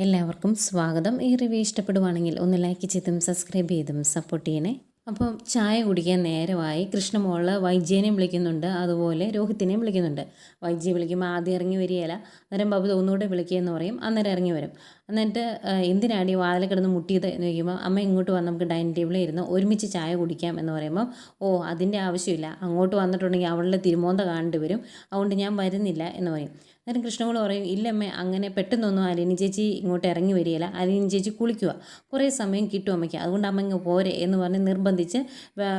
എല്ലാവർക്കും സ്വാഗതം. ഈ റിവ്യൂ ഇഷ്ടപ്പെടുവാണെങ്കിൽ ഒന്ന് ലൈക്ക് ചെയ്തും സബ്സ്ക്രൈബ് ചെയ്തും സപ്പോർട്ട് ചെയ്യണേ. അപ്പം ചായ കുടിക്കാൻ നേരമായി. കൃഷ്ണമോള് വൈദ്യേനെയും വിളിക്കുന്നുണ്ട്, അതുപോലെ രോഹിത്തിനെയും വിളിക്കുന്നുണ്ട്. വൈദ്യ വിളിക്കുമ്പോൾ ആദ്യം ഇറങ്ങി വരികയില്ല. അന്നേരം ബാബു ഒന്നുകൂടെ വിളിക്കുകയെന്ന് പറയും. അന്നേരം ഇറങ്ങി വരും. എന്നിട്ട് എന്തിനാടി വാതിൽ കിടന്ന് മുട്ടിയത് എന്ന് ചോദിക്കുമ്പോൾ അമ്മ ഇങ്ങോട്ട് വന്ന് നമുക്ക് ഡൈനിങ് ടേബിളിൽ ഇരുന്ന് ഒരുമിച്ച് ചായ കുടിക്കാം എന്ന് പറയുമ്പോൾ അതിൻ്റെ ആവശ്യമില്ല, അങ്ങോട്ട് വന്നിട്ടുണ്ടെങ്കിൽ അവളുടെ തിരുമോന്ത കാണേണ്ടി വരും, അതുകൊണ്ട് ഞാൻ വരുന്നില്ല എന്ന് പറയും. അന്നേരം കൃഷ്ണമോള് പറയും, ഇല്ലമ്മേ അങ്ങനെ പെട്ടെന്നൊന്നും അലിനി ചേച്ചി ഇങ്ങോട്ട് ഇറങ്ങി വരികയില്ല, അലിനി ചേച്ചി കുളിക്കുക, കുറേ സമയം കിട്ടും അമ്മയ്ക്ക്, അതുകൊണ്ട് അമ്മ ഇങ്ങ് പോരെ എന്ന് പറഞ്ഞ് നിർബന്ധിച്ച്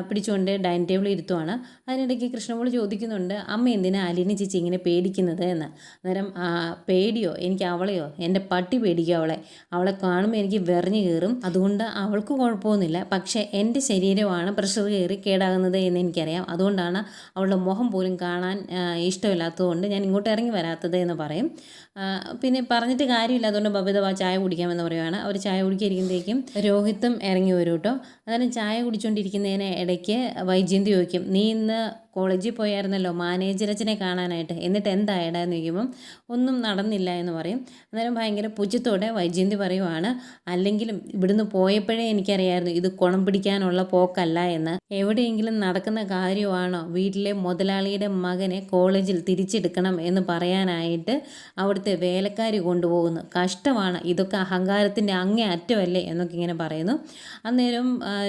പിടിച്ചുകൊണ്ട് ഡൈനിങ് ടേബിളിൽ ഇരുത്തുവാണ്. അതിനിടയ്ക്ക് കൃഷ്ണമോള് ചോദിക്കുന്നുണ്ട്, അമ്മ എന്തിനാ അലിനി ചേച്ചി ഇങ്ങനെ പേടിക്കുന്നത് എന്ന്. അന്നേരം പേടിയോ, എനിക്ക് അവളെയോ, എൻ്റെ പട്ടി പേടിക്കുക അവളെ കാണുമ്പോൾ എനിക്ക് വെറിഞ്ഞു കയറും, അതുകൊണ്ട് അവൾക്ക് കുഴപ്പമൊന്നുമില്ല, പക്ഷേ എൻ്റെ ശരീരമാണ് പ്രഷർ കയറി കേടാകുന്നത് എന്ന് എനിക്കറിയാം, അതുകൊണ്ടാണ് അവളുടെ മുഖം പോലും കാണാൻ ഇഷ്ടമില്ലാത്തതുകൊണ്ട് ഞാൻ ഇങ്ങോട്ട് ഇറങ്ങി വരാത്തത് എന്ന് പറയും. പിന്നെ പറഞ്ഞിട്ട് കാര്യമില്ല, അതുകൊണ്ട് ബബിത ചായ കുടിക്കാമെന്ന് പറയുവാണ്. അവർ ചായ കുടിക്കാതിരിക്കുമ്പോഴേക്കും രോഹിത്തും ഇറങ്ങി വരും കേട്ടോ. അന്നേരം ചായ കുടിച്ചുകൊണ്ടിരിക്കുന്നതിന് ഇടയ്ക്ക് വൈജയന്തി ചോദിക്കും, നീ ഇന്ന് കോളേജിൽ പോയായിരുന്നല്ലോ മാനേജരച്ചനെ കാണാനായിട്ട്, എന്നിട്ട് എന്തായടാ എന്ന് ചോദിക്കുമ്പം ഒന്നും നടന്നില്ല എന്ന് പറയും. അന്നേരം ഭയങ്കര പുച്ഛത്തോടെ വൈജയന്തി പറയുവാണ്, അല്ലെങ്കിലും ഇവിടുന്ന് പോയപ്പോഴേ എനിക്കറിയായിരുന്നു ഇത് കുണം പിടിക്കാനുള്ള പോക്കല്ല എന്ന്. എവിടെയെങ്കിലും നടക്കുന്ന കാര്യമാണോ വീട്ടിലെ മുതലാളിയുടെ മകനെ കോളേജിൽ തിരിച്ചെടുക്കണം എന്ന് പറയാനായിട്ട് അവിടുത്തെ വേലക്കാരി കൊണ്ടുപോകുന്നു, കഷ്ടമാണ്, ഇതൊക്കെ അഹങ്കാരത്തിൻ്റെ അങ്ങേ അറ്റമല്ലേ എന്നൊക്കെ ഇങ്ങനെ പറയുന്നു. അന്നേരം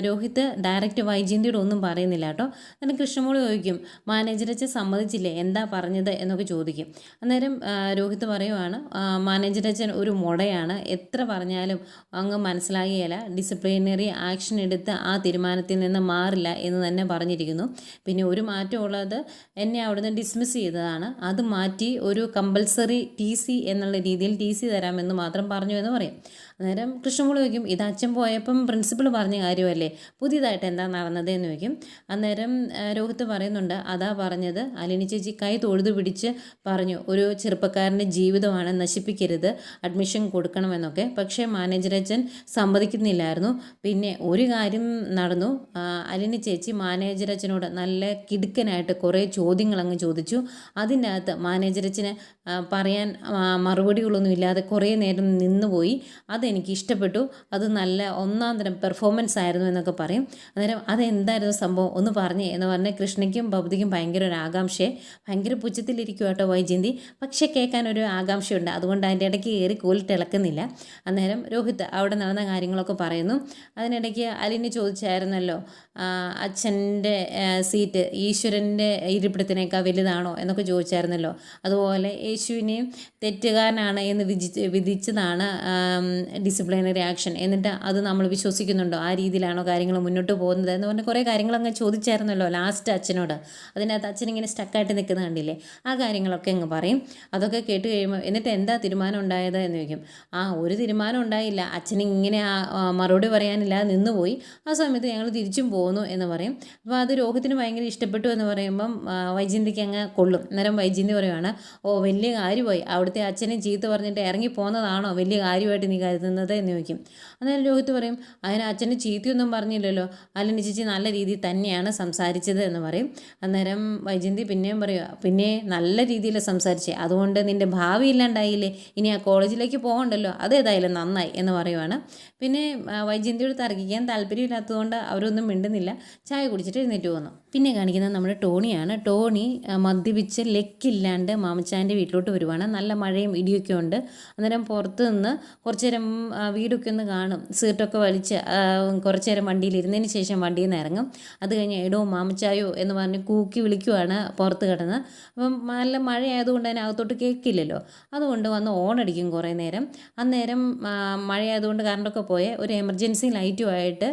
രോഹിത്ത് ഡയറക്റ്റ് വൈജയന്തിയോട് ഒന്നും പറയുന്നില്ല കേട്ടോ. അന്നേരം കൃഷ്ണമോള് ചോദിക്കും, മാനേജരച്ച സമ്മതിച്ചില്ലേ, എന്താ പറഞ്ഞത് എന്നൊക്കെ ചോദിക്കും. അന്നേരം രോഹിത്ത് പറയുവാണ്, മാനേജരച്ചൻ ഒരു മുടയാണ്, എത്ര പറഞ്ഞാലും അങ്ങ് മനസ്സിലാകുകയില്ല, ഡിസിപ്ലിനറി ആക്ഷൻ എടുത്ത് ആ തീരുമാനത്തിൽ നിന്ന് മാറില്ല എന്ന് തന്നെ പറഞ്ഞിരിക്കുന്നു. പിന്നെ ഒരു മാറ്റമുള്ളത് എന്നെ അവിടുന്ന് ഡിസ്മിസ് ചെയ്തതാണ്, അത് മാറ്റി ഒരു കമ്പൽസറി TC എന്നുള്ള രീതിയിൽ TC തരാമെന്ന് മാത്രം പറഞ്ഞു എന്ന് പറയും. അന്നേരം കൃഷ്ണമോള് ചോദിക്കും, ഇത് അച്ഛൻ പോയപ്പം പ്രിൻസിപ്പൾ പറഞ്ഞ കാര്യമല്ലേ, പുതിയതായിട്ട് എന്താ നടന്നത് എന്ന് ചോദിക്കും. അന്നേരം രോഹിത്ത് പറയുന്നുണ്ട്, അതാ പറഞ്ഞത്, അലിനി ചേച്ചി കൈ തൊഴുതു പിടിച്ച് പറഞ്ഞു, ഒരു ചെറുപ്പക്കാരൻ്റെ ജീവിതമാണ്, നശിപ്പിക്കരുത്, അഡ്മിഷൻ കൊടുക്കണമെന്നൊക്കെ. പക്ഷേ മാനേജരച്ചൻ സമ്മതിക്കുന്നില്ലായിരുന്നു. പിന്നെ ഒരു കാര്യം നടന്നു, അലിനി ചേച്ചി മാനേജരച്ചനോട് നല്ല കിടുക്കനായിട്ട് കുറേ ചോദ്യങ്ങൾ അങ്ങ് ചോദിച്ചു. അതിൻ്റെ അകത്ത് മാനേജരച്ചന് പറയാൻ മറുപടികളൊന്നും ഇല്ലാതെ കുറേ നേരം നിന്നുപോയി, അതെനിക്ക് ഇഷ്ടപ്പെട്ടു, അത് നല്ല ഒന്നാം തരം പെർഫോമൻസ് ആയിരുന്നു എന്നൊക്കെ പറയും. അന്നേരം അതെന്തായിരുന്നു സംഭവം ഒന്ന് പറഞ്ഞേ എന്ന് പറഞ്ഞ് കൃഷ്ണയ്ക്കും ബബുദിക്കും ഭയങ്കര ഒരു ആകാംക്ഷയെ, ഭയങ്കര പുച്ഛത്തിലിരിക്കും കേട്ടോ വൈജയന്തി, പക്ഷേ കേൾക്കാൻ ഒരു ആകാംക്ഷയുണ്ട്, അതുകൊണ്ട് അതിൻ്റെ ഇടയ്ക്ക് കയറി കോലിട്ടിളക്കുന്നില്ല. അന്നേരം രോഹിത്ത് അവിടെ നടന്ന കാര്യങ്ങളൊക്കെ പറയുന്നു. അതിനിടയ്ക്ക് അലിനി ചോദിച്ചായിരുന്നല്ലോ, അച്ഛൻ്റെ സീറ്റ് ഈശ്വരൻ്റെ ഇരിപ്പിടത്തിനേക്കാൾ വലുതാണോ എന്നൊക്കെ ചോദിച്ചായിരുന്നല്ലോ, അതുപോലെ യേശുവിനെയും തെറ്റുകാരനാണ് എന്ന് വിധിച്ചതാണ് ഡിസിപ്ലിനറി ആക്ഷൻ, എന്നിട്ട് അത് നമ്മൾ വിശ്വസിക്കുന്നുണ്ടോ, ആ രീതിയിലാണോ കാര്യങ്ങൾ മുന്നോട്ട് പോകുന്നത് എന്ന് പറഞ്ഞ് കുറേ കാര്യങ്ങൾ അങ്ങ് ചോദിച്ചായിരുന്നല്ലോ ലാസ്റ്റ് അച്ഛനോട്. അതിനകത്ത് അച്ഛനിങ്ങനെ സ്റ്റക്കായിട്ട് നിൽക്കുന്ന കണ്ടില്ലേ, ആ കാര്യങ്ങളൊക്കെ അങ്ങ് പറയും. അതൊക്കെ കേട്ട് കഴിയുമ്പോൾ എന്നിട്ട് എന്താ തീരുമാനം ഉണ്ടായത് എന്ന് ചോദിക്കും. ഒരു തീരുമാനം ഉണ്ടായില്ല, അച്ഛനിങ്ങനെ മറുപടി പറയാനില്ലാതെ നിന്നുപോയി, ആ സമയത്ത് ഞങ്ങൾ തിരിച്ചും പോകുന്നു എന്ന് പറയും. അപ്പോൾ അത് രോഹിത്തിന് ഭയങ്കര ഇഷ്ടപ്പെട്ടു എന്ന് പറയുമ്പം വൈജയന്തിക്ക് അങ്ങ് കൊള്ളും. അന്നേരം വൈജയന്തി പറയുവാണ്, വലിയ കാര്യമായി, അവിടുത്തെ അച്ഛനെ ചീത്ത പറഞ്ഞിട്ട് ഇറങ്ങി പോകുന്നതാണോ വലിയ കാര്യമായിട്ട് നീ കരുതുന്നത് എന്ന് ചോദിക്കും. അന്നേരം രോഹിത്ത് പറയും, അതിന് അച്ഛന് ചീത്തയൊന്നും പറഞ്ഞില്ലല്ലോ, അലിനി ചേച്ചി നല്ല രീതിയിൽ തന്നെയാണ് സംസാരിച്ചത് എന്ന് പറയും. അന്നേരം വൈജയന്തി പിന്നെയും പറയുക, പിന്നെ നല്ല രീതിയിൽ സംസാരിച്ചേ, അതുകൊണ്ട് നിൻ്റെ ഭാവി ഇല്ലാണ്ടായില്ലേ, ഇനി ആ കോളേജിലേക്ക് പോകണ്ടല്ലോ, അതേതായാലും നന്നായി എന്ന് പറയുവാണ്. പിന്നെ വൈജയന്തിയോട് തർക്കിക്കാൻ താല്പര്യമില്ലാത്തതുകൊണ്ട് അവരൊന്നും മിണ്ടുന്നില്ല, ചായ കുടിച്ചിട്ട് എഴുന്നേറ്റ് പോകുന്നു. പിന്നെ കാണിക്കുന്നത് നമ്മുടെ ടോണിയാണ്. ടോണി മദ്യപിച്ച് ലെക്കില്ലാണ്ട് മാമച്ചാൻ്റെ വീട്ടിലോട്ട് വരുവാണ്. നല്ല മഴയും ഇടിയൊക്കെ ഉണ്ട്. അന്നേരം പുറത്ത് നിന്ന് കുറച്ച് നേരം വീടൊക്കെ ഒന്ന് കാണും, സീറ്റൊക്കെ വലിച്ച് കുറച്ച് നേരം വണ്ടിയിൽ ഇരുന്നതിന് ശേഷം വണ്ടിയിൽ നിന്ന് ഇറങ്ങും. അത് കഴിഞ്ഞ് എടോ മാമച്ചായോ എന്ന് പറഞ്ഞ് കൂക്കി വിളിക്കുവാണ് പുറത്ത് കിടന്ന്. അപ്പം നല്ല മഴ ആയതുകൊണ്ട് തന്നെ അകത്തോട്ട് കേൾക്കില്ലല്ലോ, അതുകൊണ്ട് വന്ന് ഓണടിക്കും കുറേ നേരം. അന്നേരം മഴയായതുകൊണ്ട് കറണ്ടൊക്കെ പോയ ഒരു എമർജൻസി ലൈറ്റുമായിട്ട്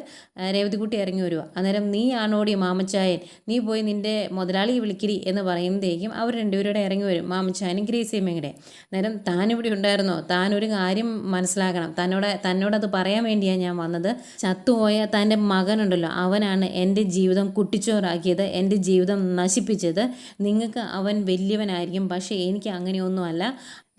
രേവതിക്കുട്ടി ഇറങ്ങി വരുക. അന്നേരം നീ ആണോടി മാമച്ചായൻ, നീ പോയി നിൻ്റെ മുതലാളിയെ വിളിക്കിരി എന്ന് പറയുമ്പോഴേക്കും അവർ രണ്ടുപേരുടെ ഇറങ്ങി വരും, മാമച്ചായനും ഗ്രേസിയമ്മയും കൂടെ. അന്നേരം താനിവിടെ ഉണ്ടായിരുന്നോ, താൻ ഒരു കാര്യം മനസ്സിലാക്കണം, തന്നോടത് പറയാൻ വേണ്ടിയാണ് ഞാൻ വന്നത്, ചത്തുപോയ തൻ്റെ മകനുണ്ടല്ലോ അവനാണ് എൻ്റെ ജീവിതം കുട്ടിച്ചോറാക്കിയത്, എൻ്റെ ജീവിതം നശിപ്പിച്ചത്. നിങ്ങൾക്ക് അവൻ വലിയവനായിരിക്കും, പക്ഷേ എനിക്ക് അങ്ങനെയൊന്നുമല്ല,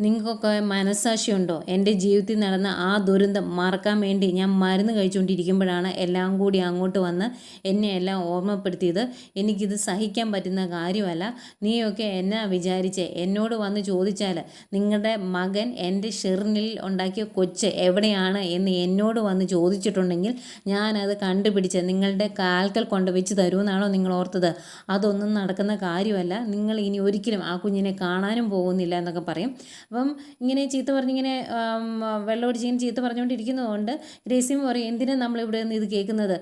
നിങ്ങൾക്കൊക്കെ മനസ്സാക്ഷിയുണ്ടോ? എൻ്റെ ജീവിതത്തിൽ നടന്ന ആ ദുരന്തം മറക്കാൻ വേണ്ടി ഞാൻ മരുന്ന് കഴിച്ചുകൊണ്ടിരിക്കുമ്പോഴാണ് എല്ലാം കൂടി അങ്ങോട്ട് വന്ന് എന്നെ എല്ലാം ഓർമ്മപ്പെടുത്തിയത്. എനിക്കിത് സഹിക്കാൻ പറ്റുന്ന കാര്യമല്ല. നീയൊക്കെ എന്നാ വിചാരിച്ചേ? എന്നോട് വന്ന് ചോദിച്ചാൽ നിങ്ങളുടെ മകൻ എൻ്റെ ഷെറിനിൽ ഉണ്ടാക്കിയ കൊച്ച് എവിടെയാണ് എന്ന് എന്നോട് വന്ന് ചോദിച്ചിട്ടുണ്ടെങ്കിൽ ഞാനത് കണ്ടുപിടിച്ച് നിങ്ങളുടെ കാൽക്കൽ കൊണ്ട് വെച്ച് തരുമെന്നാണോ നിങ്ങൾ ഓർത്തത്? അതൊന്നും നടക്കുന്ന കാര്യമല്ല. നിങ്ങൾ ഇനി ഒരിക്കലും ആ കുഞ്ഞിനെ കാണാനും പോകുന്നില്ല എന്നൊക്കെ പറയും. അപ്പം ഇങ്ങനെ ചീത്ത പറഞ്ഞിങ്ങനെ വെള്ളമൊടിച്ചിങ്ങനെ ചീത്ത പറഞ്ഞുകൊണ്ടിരിക്കുന്നതുകൊണ്ട് ഗ്രേസിയും പറയും, എന്തിനാണ് നമ്മളിവിടെ നിന്ന് ഇത് കേൾക്കുന്നത്?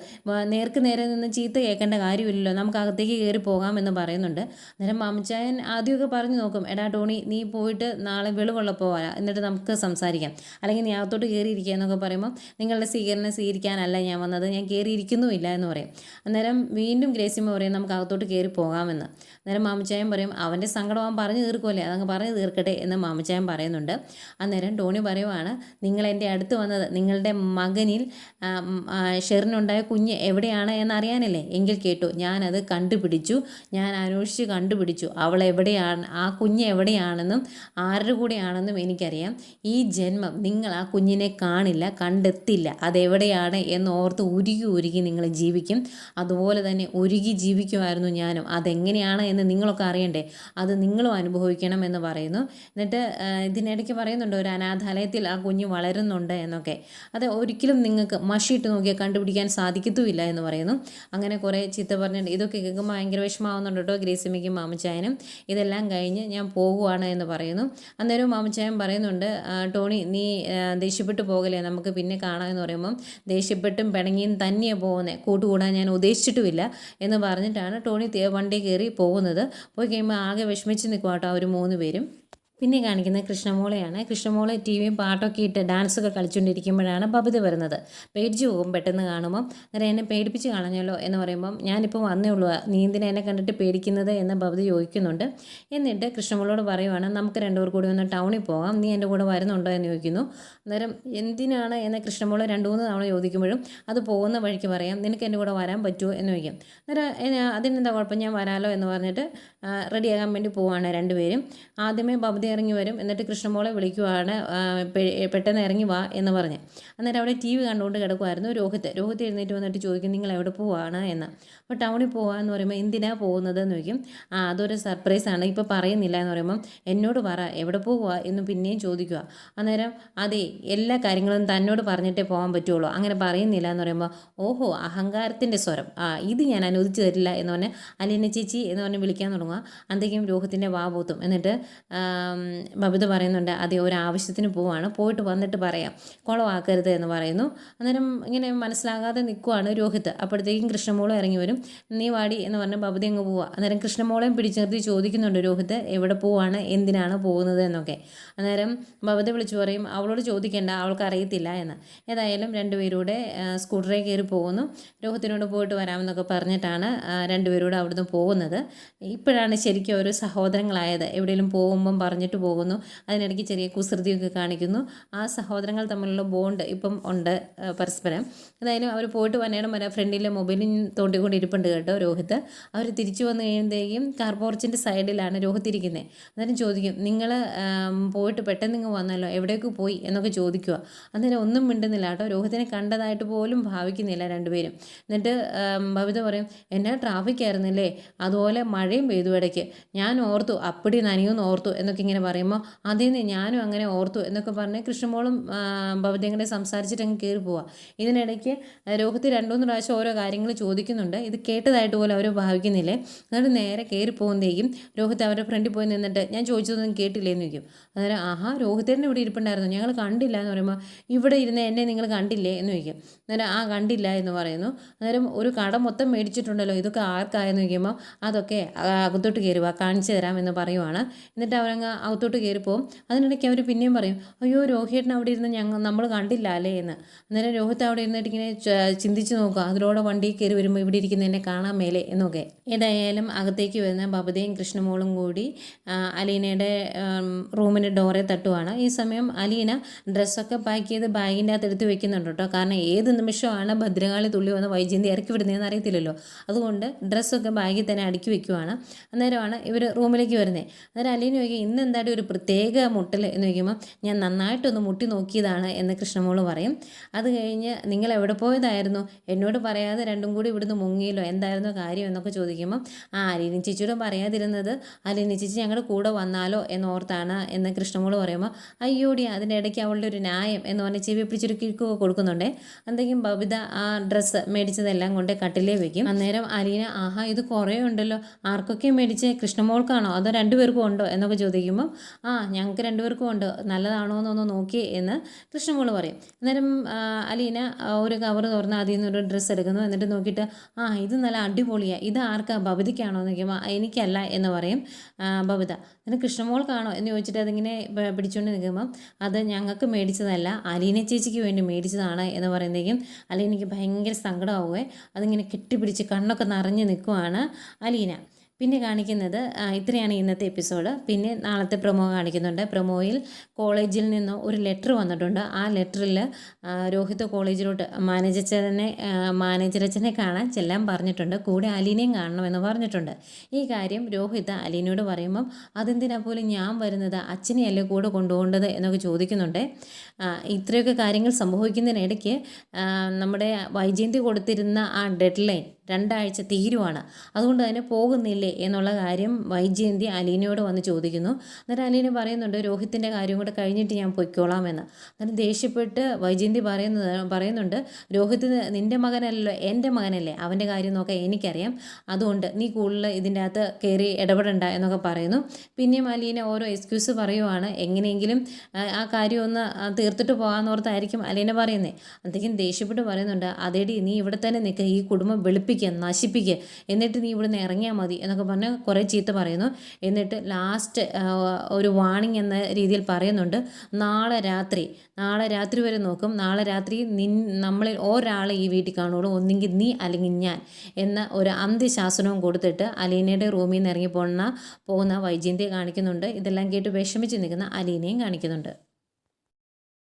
നേർക്ക് നേരെ നിന്ന് ചീത്ത കേൾക്കേണ്ട കാര്യമില്ലല്ലോ, നമുക്ക് അകത്തേക്ക് കയറി പോകാമെന്ന് പറയുന്നുണ്ട്. അന്നേരം മാമച്ചായൻ ആദ്യമൊക്കെ പറഞ്ഞു നോക്കും, എടാ ടോണി, നീ പോയിട്ട് നാളെ വെളിവുള്ളപ്പോൾ വരാം, എന്നിട്ട് നമുക്ക് സംസാരിക്കാം, അല്ലെങ്കിൽ നീ അകത്തോട്ട് കയറിയിരിക്കുക എന്നൊക്കെ പറയുമ്പോൾ നിങ്ങളുടെ സ്വീകരണം സ്വീകരിക്കാനല്ല ഞാൻ വന്നത്, ഞാൻ കയറിയിരിക്കുന്നുമില്ല എന്ന് പറയും. അന്നേരം വീണ്ടും ഗ്രേസിയമ്മ പറയും, നമുക്ക് അകത്തോട്ട് കയറി പോകാമെന്ന്. അന്നേരം മാമച്ചായൻ പറയും, അവൻ്റെ സങ്കടം അവൻ പറഞ്ഞു തീർക്കുമല്ലേ, അതങ്ങ് പറഞ്ഞു തീർക്കട്ടെ എന്ന് മാമച്ചായൻ പറയുന്നുണ്ട്. അന്നേരം ടോണി പറയുവാണ്, നിങ്ങൾ എൻ്റെ അടുത്ത് വന്നത് നിങ്ങളുടെ മകനിൽ ഷെറിനുണ്ടായ കുഞ്ഞ് എവിടെയാണ് എന്നറിയാനല്ലേ? എങ്കിൽ കേട്ടു, ഞാനത് കണ്ടുപിടിച്ചു, ഞാൻ അന്വേഷിച്ച് കണ്ടുപിടിച്ചു. അവൾ എവിടെയാണ്, ആ കുഞ്ഞ് എവിടെയാണെന്നും ആരുടെ കൂടെയാണെന്നും എനിക്കറിയാം. ഈ ജന്മം നിങ്ങൾ ആ കുഞ്ഞിനെ കാണില്ല, കണ്ടെത്തില്ല. അതെവിടെയാണ് എന്ന് ഓർത്ത് ഉരുകി ഉരുകി നിങ്ങൾ ജീവിക്കും. അതുപോലെ തന്നെ ഉരുകി ജീവിക്കുമായിരുന്നു ഞാനും. അതെങ്ങനെയാണ് എന്ന് നിങ്ങളൊക്കെ അറിയണ്ടേ? അത് നിങ്ങളും അനുഭവിക്കണം എന്ന് പറയുന്നു. എന്നിട്ട് ഇതിനിടയ്ക്ക് പറയുന്നുണ്ട്, ഒരു അനാഥാലയത്തിൽ ആ കുഞ്ഞ് വളരുന്നുണ്ട് എന്നൊക്കെ. അത് ഒരിക്കലും നിങ്ങൾക്ക് മഷിയിട്ട് നോക്കിയാൽ കണ്ടുപിടിക്കാൻ സാധിക്കത്തുമില്ല എന്ന് പറയുന്നു. അങ്ങനെ കുറേ ചീത്ത പറഞ്ഞിട്ട് ഇതൊക്കെ കേൾക്കുമ്പോൾ ഭയങ്കര വിഷമാവുന്നുണ്ട് കേട്ടോ ഗ്രേസിയമ്മയ്ക്കും മാമച്ചായനും. ഇതെല്ലാം കഴിഞ്ഞ് ഞാൻ പോകുവാണ് എന്ന് പറയുന്നു. അന്നേരം മാമച്ചായൻ പറയുന്നുണ്ട്, ടോണി നീ ദേഷ്യപ്പെട്ട് പോകലേ, നമുക്ക് പിന്നെ കാണാമെന്ന് പറയുമ്പം ദേഷ്യപ്പെട്ടും പിണങ്ങിയും തന്നെയാണ് പോകുന്നത്, കൂട്ടുകൂടാൻ ഞാൻ ഉദ്ദേശിച്ചിട്ടുമില്ല എന്ന് പറഞ്ഞിട്ടാണ് ടോണി വണ്ടി കയറി പോകുന്നത്. പോയി കഴിയുമ്പോൾ ആകെ വിഷമിച്ച് നിൽക്കുക കേട്ടോ അവർ 3 പേരും. പിന്നെ കാണിക്കുന്നത് കൃഷ്ണമോളെയാണ്. കൃഷ്ണമോളെ ടി വിയും പാട്ടൊക്കെ ഇട്ട് ഡാൻസൊക്കെ കളിച്ചുകൊണ്ടിരിക്കുമ്പോഴാണ് ബബിത വരുന്നത്. പേടിച്ച് പോകും പെട്ടെന്ന് കാണുമ്പം. അന്നേരം എന്നെ പേടിപ്പിച്ച് കളഞ്ഞല്ലോ എന്ന് പറയുമ്പം, ഞാനിപ്പോൾ വന്നേ ഉള്ളൂ, നീ എന്തിനാ എന്നെ കണ്ടിട്ട് പേടിക്കുന്നത് എന്ന് ബബിത ചോദിക്കുന്നുണ്ട്. എന്നിട്ട് കൃഷ്ണമോളോട് പറയുവാണ്, നമുക്ക് 2 പേർ കൂടി ഒന്ന് ടൗണിൽ പോകാം, നീ എൻ്റെ കൂടെ വരുന്നുണ്ടോ എന്ന് ചോദിക്കുന്നു. അന്നേരം എന്തിനാണ് എന്ന് കൃഷ്ണമോള് 2-3 തവണ ചോദിക്കുമ്പോഴും അത് പോകുന്ന വഴിക്ക് പറയാം, നിനക്ക് എൻ്റെ കൂടെ വരാൻ പറ്റുമോ എന്ന് ചോദിക്കും. അന്നേരം അതിനെന്താ കുഴപ്പം, ഞാൻ വരാമല്ലോ എന്ന് പറഞ്ഞിട്ട് റെഡിയാകാൻ വേണ്ടി പോവാണ് 2 പേരും. ആദ്യമേ ബബിത ഇറങ്ങി വരും. എന്നിട്ട് കൃഷ്ണമോളെ വിളിക്കുവാണ്, പെട്ടെന്ന് ഇറങ്ങി വാ എന്ന് പറഞ്ഞ്. അന്നേരം അവിടെ ടി വി കണ്ടുകൊണ്ട് കിടക്കുമായിരുന്നു രോഹിത് എഴുന്നേറ്റ് വന്നിട്ട് ചോദിക്കും, നിങ്ങൾ എവിടെ പോവാണ് എന്ന്. അപ്പോൾ ടൗണിൽ പോവാന്ന് പറയുമ്പോൾ, എന്തിനാ പോകുന്നത് എന്ന് ചോദിക്കും. അതൊരു സർപ്രൈസാണ്, ഇപ്പോൾ പറയുന്നില്ല എന്ന് പറയുമ്പം, എന്നോട് പറ എവിടെ പോകുക എന്ന് പിന്നെയും ചോദിക്കുക. അന്നേരം അതെ, എല്ലാ കാര്യങ്ങളും തന്നോട് പറഞ്ഞിട്ടേ പോകാൻ പറ്റുള്ളൂ, അങ്ങനെ പറയുന്നില്ല എന്ന് പറയുമ്പോൾ, ഓഹോ അഹങ്കാരത്തിൻ്റെ സ്വരം, ഇത് ഞാൻ അനുവദിച്ചു തരില്ല എന്ന് പറഞ്ഞ് അലീന ചേച്ചി എന്ന് പറഞ്ഞ് വിളിക്കാൻ തുടങ്ങുക. അന്തെങ്കിലും രോഹിത്തിൻ്റെ വാ പോത്തും. എന്നിട്ട് ബബിത പറയുന്നുണ്ട്, അതെ ഒരാവശ്യത്തിന് പോവാണ്, പോയിട്ട് വന്നിട്ട് പറയാം, കുളമാക്കരുത് എന്ന് പറയുന്നു. അന്നേരം ഇങ്ങനെ മനസ്സിലാകാതെ നിൽക്കുവാണ് രോഹിത്. അപ്പോഴത്തേക്കും കൃഷ്ണമോളും ഇറങ്ങി വരും. നീ വാടി എന്ന് പറഞ്ഞ് ബബിത അങ്ങ് പോവുക. അന്നേരം കൃഷ്ണമോളെയും പിടിച്ചു നിർത്തി ചോദിക്കുന്നുണ്ട് രോഹിത്, എവിടെ പോവാണ്, എന്തിനാണ് പോകുന്നത് എന്നൊക്കെ. അന്നേരം ബബിത വിളിച്ചു പറയും, അവളോട് ചോദിക്കേണ്ട, അവൾക്ക് അറിയത്തില്ല എന്ന്. ഏതായാലും 2 പേരൂടെ സ്കൂട്ടറിൽ കയറി പോകുന്നു. രോഹിത്തിനോട് പോയിട്ട് വരാമെന്നൊക്കെ പറഞ്ഞിട്ടാണ് 2 പേരൂടെ അവിടുന്ന് പോകുന്നത്. ഇപ്പോഴാണ് ശരിക്കും ഒരു സഹോദരങ്ങളായത്. എവിടെയെങ്കിലും പോകുമ്പം പറഞ്ഞിട്ട് പോകുന്നു, അതിനിടയ്ക്ക് ചെറിയ കുസൃതിയൊക്കെ കാണിക്കുന്നു. ആ സഹോദരങ്ങൾ തമ്മിലുള്ള ബോണ്ട് ഇപ്പം ഉണ്ട് പരസ്പരം. എന്തായാലും അവർ പോയിട്ട് വന്നേടം വരെ ഫ്രണ്ടിലെ മൊബൈലിൽ തോണ്ടിക്കൊണ്ട് ഇരിപ്പുണ്ട് കേട്ടോ രോഹിത്. അവർ തിരിച്ചു വന്നു കഴിയുമ്പോഴത്തേക്കും കാർ പോർച്ചിൻ്റെ സൈഡിലാണ് രോഹിത് ഇരിക്കുന്നത്. അന്നേരം ചോദിക്കും, നിങ്ങൾ പോയിട്ട് പെട്ടെന്ന് ഇങ്ങ് വന്നല്ലോ, എവിടേക്ക് പോയി എന്നൊക്കെ ചോദിക്കുക. അന്നേരം ഒന്നും മിണ്ടുന്നില്ല കേട്ടോ, രോഹിത്തിനെ കണ്ടതായിട്ട് പോലും ഭാവിക്കുന്നില്ല 2 പേരും. എന്നിട്ട് ബബിത പറയും, എന്നാ ട്രാഫിക് ആയിരുന്നില്ലേ, അതുപോലെ മഴയും പെയ്തു ഇടയ്ക്ക്, ഞാൻ ഓർത്തു അപ്പടി നനയുമെന്ന് ഓർത്തു എന്നൊക്കെ ഇങ്ങനെ പറയുമ്പോൾ, അതേന്ന് ഞാനും അങ്ങനെ ഓർത്തു എന്നൊക്കെ പറഞ്ഞ് കൃഷ്ണമോളും ബബിതയും കൂടെ സംസാരിച്ചിട്ട് അങ്ങ് കയറി പോവുക. ഇതിനിടയ്ക്ക് രോഹിത് 2-3 പ്രാവശ്യം ഓരോ കാര്യങ്ങൾ ചോദിക്കുന്നുണ്ട്. ഇത് കേട്ടതായിട്ട് പോലും അവർ ഭാവിക്കുന്നില്ലേ. എന്നിട്ട് നേരെ കയറി പോകുന്നതേക്കും രോഹിത് അവരുടെ ഫ്രണ്ടിൽ പോയി നിന്നിട്ട്, ഞാൻ ചോദിച്ചതൊന്നും കേട്ടില്ലേ എന്ന് ചോദിക്കും. അന്നേരം രോഹിതേട്ടൻ ഇവിടെ ഇരിപ്പുണ്ടായിരുന്നു, ഞങ്ങൾ കണ്ടില്ല എന്ന് പറയുമ്പോൾ, ഇവിടെ ഇരുന്ന് എന്നെ നിങ്ങൾ കണ്ടില്ലേ എന്ന് ചോദിക്കും. അന്നേരം കണ്ടില്ല എന്ന് പറയുന്നു. അന്നേരം ഒരു കട മൊത്തം മേടിച്ചിട്ടുണ്ടല്ലോ, ഇതൊക്കെ ആർക്കായെന്ന് ചോദിക്കുമ്പോൾ, അതൊക്കെ അകത്തോട്ട് കയറുക, കാണിച്ചു തരാം എന്ന് പറയുവാണ്. എന്നിട്ട് അവരങ്ങ് അകത്തോട്ട് കയറിപ്പോവും. അതിനിടയ്ക്ക് അവർ പിന്നെയും പറയും, അയ്യോ രോഹിതേട്ടൻ അവിടെ ഇരുന്ന് നമ്മൾ കണ്ടില്ല അല്ലേ എന്ന്. അന്നേരം രോഹിത് അവിടെ ഇരുന്നിട്ട് ഇങ്ങനെ ചിന്തിച്ച് നോക്കുക, അതിലൂടെ വണ്ടി കയറി വരുമ്പോൾ ഇവിടെ ഇരിക്കുന്ന എന്നെ കാണാൻ മേലെ എന്നൊക്കെ. ഏതായാലും അകത്തേക്ക് വരുന്ന ബബിതയും കൃഷ്ണമോളും കൂടി അലീനയുടെ റൂമിൻ്റെ ഡോറെ തട്ടുവാണ്. ഈ സമയം അലീന ഡ്രസ്സൊക്കെ പാക്ക് ചെയ്ത് ബാഗിൻ്റെ അകത്ത് എടുത്ത് വെക്കുന്നുണ്ട് കേട്ടോ. കാരണം ഏത് നിമിഷമാണ് ഭദ്രകാളി തുള്ളി വന്ന് വൈജയന്തി ഇറക്കി വിടുന്നതെന്ന് അറിയത്തില്ലല്ലോ. അതുകൊണ്ട് ഡ്രസ്സൊക്കെ ബാഗിൽ തന്നെ അടുക്കി വെക്കുവാണ്. അന്നേരമാണ് ഇവർ റൂമിലേക്ക് വരുന്നത്. അന്നേരം അലീന ചോദിക്കും, ഇന്ന് ഇന്നെന്തായാലും ഒരു പ്രത്യേക മുട്ടൽ എന്ന് ചോദിക്കുമ്പോൾ ഞാൻ നന്നായിട്ടൊന്ന് മുട്ടി നോക്കിയതാണ് എന്ന് കൃഷ്ണമോൾ പറയും. അത് കഴിഞ്ഞ് നിങ്ങൾ എവിടെ പോയതായിരുന്നു, എന്നോട് പറയാതെ രണ്ടും കൂടി ഇവിടുന്ന് മുങ്ങിയല്ലോ, എന്തായിരുന്നു കാര്യം എന്നൊക്കെ ചോദിക്കുമ്പം അലീന ചേച്ചിയോട് പറയാതിരുന്നത് അലീന ചേച്ചി ഞങ്ങളുടെ കൂടെ വന്നാലോ എന്നോർത്താണ് എന്ന് കൃഷ്ണമോൾ പറയുമ്പോൾ അയ്യോടി അതിൻ്റെ ഇടയ്ക്ക് അവളുടെ ഒരു ന്യായം എന്ന് പറഞ്ഞ് ചെവി പിടിച്ചൊരു കിഴക്കൊക്കെ കൊടുക്കുന്നുണ്ടേ. എന്തെങ്കിലും ബബിത ആ ഡ്രസ്സ് മേടിച്ചതെല്ലാം കൊണ്ട് കട്ടിലേ വെക്കും. അന്നേരം അലീന ഇത് കുറേ ഉണ്ടല്ലോ, ആർക്കൊക്കെ മേടിച്ച് കൃഷ്ണമോൾക്കാണോ അതോ രണ്ടുപേർക്കും ഉണ്ടോ എന്നൊക്കെ ചോദിക്കുമ്പം ഞങ്ങൾക്ക് രണ്ടുപേർക്കും ഉണ്ട്, നല്ലതാണോ എന്നൊന്ന് നോക്കി എന്ന് കൃഷ്ണമോൾ പറയും. അന്നേരം അലീന ഒരു കവർ തുറന്ന് അതിൽ നിന്നൊരു ഡ്രസ്സ് എടുക്കുന്നു. എന്നിട്ട് നോക്കിയിട്ട് ഇത് നല്ല അടിപൊളിയാണ്, ഇത് ആർക്കാ, ബബിതയ്ക്കാണോ എന്ന് ചോദിക്കുമ്പോൾ എനിക്കല്ല എന്ന് പറയും ബബിത. എന്നിട്ട് കൃഷ്ണമോൾക്കാണോ എന്ന് ചോദിച്ചിട്ട് അതിങ്ങനെ പിടിച്ചുകൊണ്ട് നിൽക്കുമ്പം അത് ഞങ്ങൾക്ക് മേടിച്ചതല്ല, അലീന ചേച്ചിക്ക് വേണ്ടി മേടിച്ചതാണ് എന്ന് പറയുന്നതെങ്കിലും അലീനയ്ക്ക് ഭയങ്കര സങ്കടമാവുകയെ അതിങ്ങനെ കെട്ടിപ്പിടിച്ച് കണ്ണൊക്കെ നിറഞ്ഞ് നിൽക്കുവാണ് അലീന. പിന്നെ കാണിക്കുന്നത് ഇത്രയാണ് ഇന്നത്തെ എപ്പിസോഡ്. പിന്നെ നാളത്തെ പ്രൊമോ കാണിക്കുന്നുണ്ട്. പ്രൊമോയിൽ കോളേജിൽ നിന്ന് ഒരു ലെറ്റർ വന്നിട്ടുണ്ട്. ആ ലെറ്ററിൽ രോഹിത് കോളേജിലോട്ട് മാനേജറച്ചനെ കാണാൻ ചെല്ലാൻ പറഞ്ഞിട്ടുണ്ട്, കൂടെ അലീനയും കാണണമെന്ന് പറഞ്ഞിട്ടുണ്ട്. ഈ കാര്യം രോഹിത് അലീനയോട് പറയുമ്പം അതെന്തിനാ പോലും ഞാൻ വരുന്നത്, അച്ഛനെയല്ലേ കൂടെ കൊണ്ടുപോകേണ്ടത് എന്നൊക്കെ ചോദിക്കുന്നുണ്ട്. ഇത്രയൊക്കെ കാര്യങ്ങൾ സംഭവിക്കുന്നതിനിടയ്ക്ക് നമ്മുടെ വൈജയന്തി കൊടുത്തിരുന്ന ആ ഡെഡ് ലൈൻ 2 ആഴ്ച തീരുവാണ്, അതുകൊണ്ട് തന്നെ പോകുന്നില്ലേ എന്നുള്ള കാര്യം വൈജയന്തി അലീനയോട് വന്ന് ചോദിക്കുന്നു. അന്നേരം അലീന പറയുന്നുണ്ട് രോഹിത്തിൻ്റെ കാര്യം കൂടെ കഴിഞ്ഞിട്ട് ഞാൻ പൊയ്ക്കോളാമെന്ന്. അന്നേരം ദേഷ്യപ്പെട്ട് വൈജയന്തി പറയുന്നുണ്ട് രോഹിത് നിൻ്റെ മകനല്ലല്ലോ, എൻ്റെ മകനല്ലേ, അവൻ്റെ കാര്യം നോക്കാൻ എനിക്കറിയാം, അതുകൊണ്ട് നീ കൂടുതൽ ഇതിൻ്റെ അകത്ത് കയറി ഇടപെടണ്ട എന്നൊക്കെ പറയുന്നു. പിന്നെയും അലീന ഓരോ എക്സ്ക്യൂസ് പറയുവാണ്, എങ്ങനെയെങ്കിലും ആ കാര്യം ഒന്ന് തീർത്തിട്ട് പോകാമെന്നോർത്തായിരിക്കും അലീന പറയുന്നത്. അതൊക്കെ ദേഷ്യപ്പെട്ട് പറയുന്നുണ്ട്, അതേടി നീ ഇവിടെ തന്നെ നിൽക്കുക, ഈ കുടുംബം നശിപ്പിക്കുക, എന്നിട്ട് നീ ഇവിടുന്ന് ഇറങ്ങിയാൽ മതി എന്നൊക്കെ പറഞ്ഞ് കുറേ ചീത്ത പറയുന്നു. എന്നിട്ട് ലാസ്റ്റ് ഒരു വാണിംഗ് എന്ന രീതിയിൽ പറയുന്നുണ്ട്, നാളെ രാത്രി വരെ നോക്കും, നാളെ രാത്രി നമ്മളിൽ ഒരാളെ ഈ വീട്ടിൽ കാണുള്ളൂ, ഒന്നെങ്കിൽ നീ അല്ലെങ്കിൽ ഞാൻ എന്ന ഒരു അന്ത്യശാസനവും കൊടുത്തിട്ട് അലീനയുടെ റൂമിൽ നിന്ന് ഇറങ്ങി പോകുന്ന വൈജയന്തിയെ കാണിക്കുന്നുണ്ട്. ഇതെല്ലാം കേട്ട് വിഷമിച്ച് നിൽക്കുന്ന അലീനയും കാണിക്കുന്നുണ്ട്.